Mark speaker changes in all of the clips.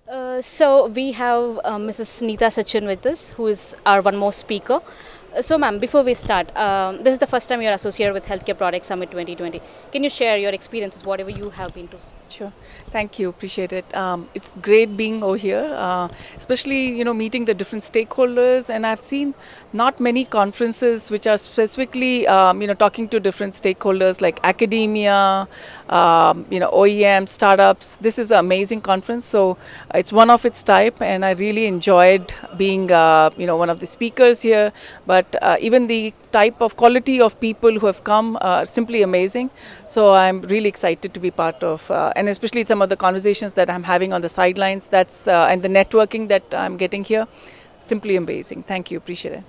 Speaker 1: So we have Mrs. Nita Sachan with us, who is our one more speaker. So, ma'am, before we start, this is the first time you're associated with Healthcare Product Summit 2020. Can you share your experiences, whatever you have been to?
Speaker 2: Sure. Thank you. Appreciate it. It's great being over here, especially meeting the different stakeholders. And I've seen not many conferences which are specifically talking to different stakeholders like academia, OEM startups. This is an amazing conference. So it's one of its type, and I really enjoyed being one of the speakers here. But even the type of quality of people who have come are simply amazing. So I'm really excited to be part of, and especially some of the conversations that I'm having on the sidelines. And the networking that I'm getting here, simply amazing. Thank you, appreciate it.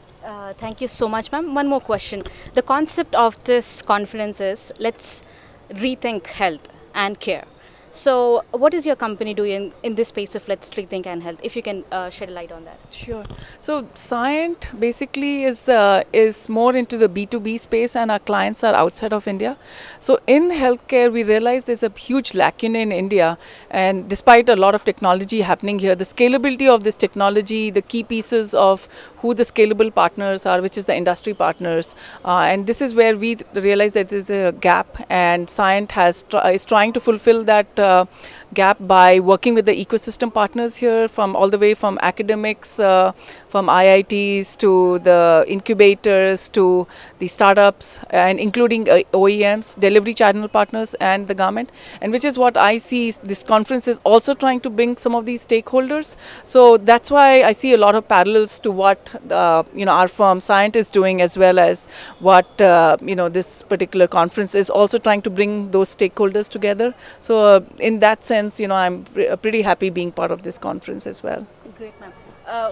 Speaker 1: Thank you so much, ma'am. One more question. The concept of this conference is let's rethink health and care. So, what is your company doing in this space of let's rethink and health? If you can shed a light on that.
Speaker 2: Sure. So Scient basically is more into the B2B space, and our clients are outside of India. So in healthcare, we realize there's a huge lacune in India, and despite a lot of technology happening here, the scalability of this technology, the key pieces of who the scalable partners are, which is the industry partners, and this is where we realize that there's a gap, and Scient is trying to fulfill that gap by working with the ecosystem partners here, from all the way from academics, from IITs to the incubators to the startups, and including OEMs, delivery channel partners, and the government. And which is what I see this conference is also trying to bring some of these stakeholders. So that's why I see a lot of parallels to what our firm Scient is doing, as well as what this particular conference is also trying to bring those stakeholders together. So in that sense, I'm pretty happy being part of this conference as well.
Speaker 1: Great, ma'am.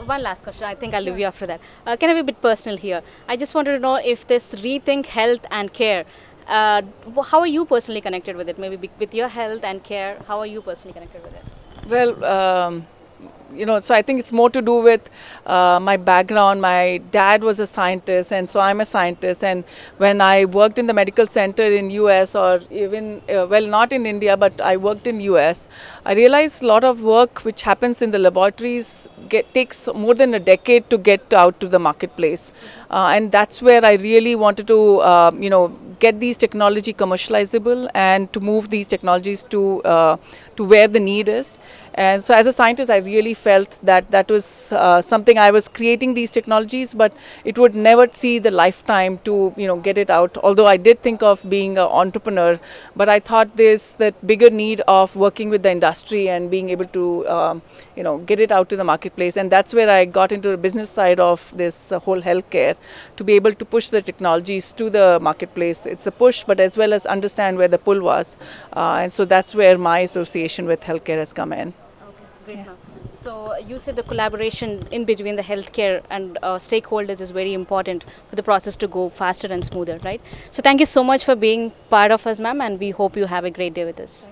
Speaker 1: One last question. I think I'll leave you after that. Can I be a bit personal here? I just wanted to know if this rethink health and care, how are you personally connected with it? Maybe with your health and care, how are you personally connected with it?
Speaker 2: Well, so I think it's more to do with my background. My dad was a scientist, and so I'm a scientist. And when I worked in the medical center in US, or even not in India, but I worked in US, I realized a lot of work which happens in the laboratories takes more than a decade to get out to the marketplace, and that's where I really wanted to get these technology commercializable and to move these technologies to where the need is. And so as a scientist, I really felt that that was something. I was creating these technologies, but it would never see the lifetime to get it out. Although I did think of being an entrepreneur, but I thought there's that bigger need of working with the industry and being able to get it out to the marketplace. And that's where I got into the business side of this whole healthcare, to be able to push the technologies to the marketplace. It's a push, but as well as understand where the pull was. And so that's where my association with healthcare has come in.
Speaker 1: Great, ma'am. So you said the collaboration in between the healthcare and stakeholders is very important for the process to go faster and smoother, right? So thank you so much for being part of us, ma'am, and we hope you have a great day with us.